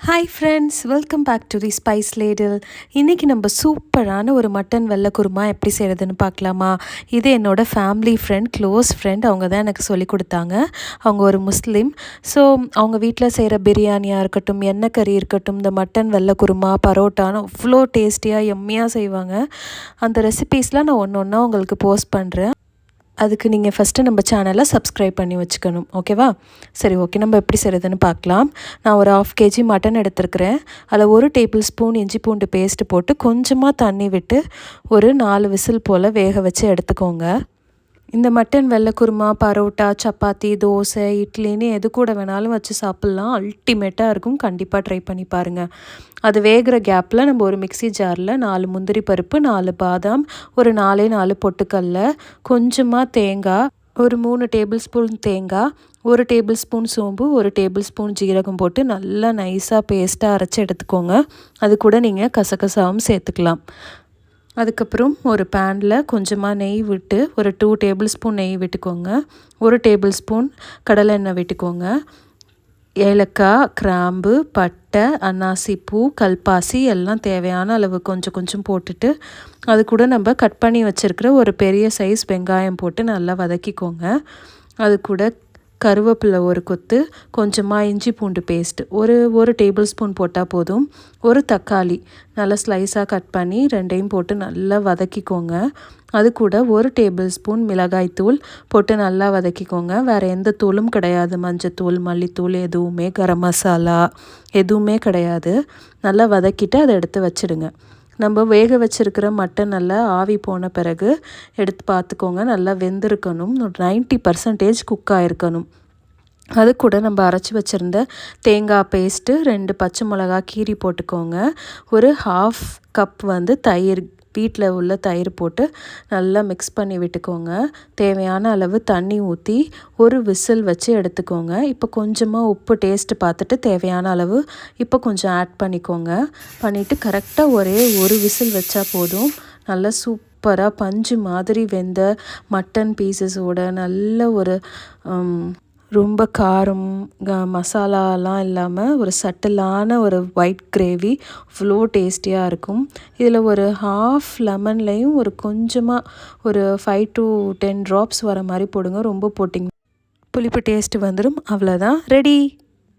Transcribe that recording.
Hi friends, welcome back to the spice ladle. இன்றைக்கி நம்ம சூப்பரான ஒரு மட்டன் வெள்ளை குருமா எப்படி செய்கிறதுன்னு பார்க்கலாமா? இது என்னோடய ஃபேமிலி ஃப்ரெண்ட், க்ளோஸ் ஃப்ரெண்ட், அவங்க தான் எனக்கு சொல்லி கொடுத்தாங்க. அவங்க ஒரு முஸ்லீம். ஸோ அவங்க வீட்டில் செய்கிற பிரியாணியாக இருக்கட்டும், எண்ணெய் கறி இருக்கட்டும், இந்த மட்டன் வெள்ளை குருமா, பரோட்டான்னு அவ்வளோ டேஸ்டியாக எம்மியாக செய்வாங்க. அந்த ரெசிபீஸ்லாம் நான் ஒன்று ஒன்றா உங்களுக்கு போஸ்ட் பண்ணுறேன். அதுக்கு நீங்கள் ஃபஸ்ட்டு நம்ம சேனலை சப்ஸ்கிரைப் பண்ணி வச்சுக்கணும், ஓகேவா? சரி, ஓகே, நம்ம எப்படி செய்கிறதுன்னு பார்க்கலாம். நான் ஒரு 1/2 kg மட்டன் எடுத்துருக்கிறேன். அதில் 1 டேபிள் ஸ்பூன் இஞ்சி பூண்டு பேஸ்ட்டு போட்டு கொஞ்சமாக தண்ணி விட்டு ஒரு 4 விசில் போல் வேக வச்சு எடுத்துக்கோங்க. இந்த மட்டன் வெள்ளை குருமா, பரோட்டா, சப்பாத்தி, தோசை, இட்லின்னு எது கூட வேணாலும் வச்சு சாப்பிட்லாம். அல்டிமேட்டாக இருக்கும். கண்டிப்பாக ட்ரை பண்ணி பாருங்கள். அது வேகிற கேப்பில் நம்ம ஒரு மிக்ஸி ஜாரில் 4 முந்திரி பருப்பு, 4 பாதாம், ஒரு 4 பொட்டுக்கடல, கொஞ்சமாக தேங்காய், ஒரு 3 டேபிள் ஸ்பூன் தேங்காய், 1 டேபிள் ஸ்பூன் சோம்பு, 1 டேபிள் ஸ்பூன் ஜீரகம் போட்டு நல்லா நைஸாக பேஸ்ட்டாக அரைச்சி எடுத்துக்கோங்க. அது கூட நீங்கள் கசகசாவும் சேர்த்துக்கலாம். அதுக்கப்புறம் ஒரு பேனில் கொஞ்சமாக நெய் விட்டு ஒரு 2 டேபிள் ஸ்பூன் நெய் விட்டுக்கோங்க. 1 டேபிள் ஸ்பூன் கடலை எண்ணெய் விட்டுக்கோங்க. ஏலக்காய், கிராம்பு, பட்டை, அன்னாசி பூ, கல்பாசி எல்லாம் தேவையான அளவு கொஞ்சம் கொஞ்சம் போட்டுட்டு அது கூட நம்ம கட் பண்ணி வச்சுருக்கிற ஒரு பெரிய சைஸ் வெங்காயம் போட்டு நல்லா வதக்கிக்கோங்க. அது கூட கருவேப்பிலை ஒரு கொத்து, கொஞ்சமாக இஞ்சி பூண்டு பேஸ்ட் ஒரு டேபிள் ஸ்பூன் போட்டால் போதும். ஒரு தக்காளி நல்லா ஸ்லைஸாக கட் பண்ணி 2ஐயும் போட்டு நல்லா வதக்கிக்கோங்க. அது கூட 1 டேபிள் ஸ்பூன் மிளகாய் தூள் போட்டு நல்லா வதக்கிக்கோங்க. வேறு எந்த தூளும் கிடையாது. மஞ்சத்தூள், மல்லித்தூள் எதுவுமே, கரம் மசாலா எதுவுமே கிடையாது. நல்லா வதக்கிட்டு அதை எடுத்து வச்சுடுங்க. நம்ம வேக வச்சுருக்கிற மட்டன் நல்லா ஆவி போன பிறகு எடுத்து பார்த்துக்கோங்க. நல்லா வெந்திருக்கணும். 90% குக் ஆகிருக்கணும். அது கூட நம்ம அரைச்சி வச்சுருந்த தேங்காய் பேஸ்ட்டு, 2 பச்சை மிளகா கீரி போட்டுக்கோங்க. ஒரு 1/2 கப் தயிர், வீட்டில் உள்ள தயிர் போட்டு நல்லா மிக்ஸ் பண்ணி விட்டுக்கோங்க. தேவையான அளவு தண்ணி ஊற்றி ஒரு விசில் வச்சு எடுத்துக்கோங்க. இப்போ கொஞ்சமாக உப்பு டேஸ்ட்டு பார்த்துட்டு தேவையான அளவு இப்போ கொஞ்சம் ஆட் பண்ணிக்கோங்க. பண்ணிவிட்டு கரெக்டாக ஒரே ஒரு விசில் வச்சா போதும். நல்லா சூப்பராக பஞ்சு மாதிரி வெந்த மட்டன் பீசஸோட நல்ல ஒரு ரொம்ப காரம் மசாலாலாம் இல்லாமல் ஒரு சட்டிலான ஒரு ஒயிட் கிரேவி அவ்வளோ டேஸ்டியாக இருக்கும். இதில் ஒரு 1/2 லெமன்லேயும் ஒரு கொஞ்சமாக ஒரு 5 to 10 ட்ராப்ஸ் வர மாதிரி போடுங்க. ரொம்ப போட்டிங்க புளிப்பு டேஸ்ட்டு வந்துடும். அவ்வளோதான், ரெடி.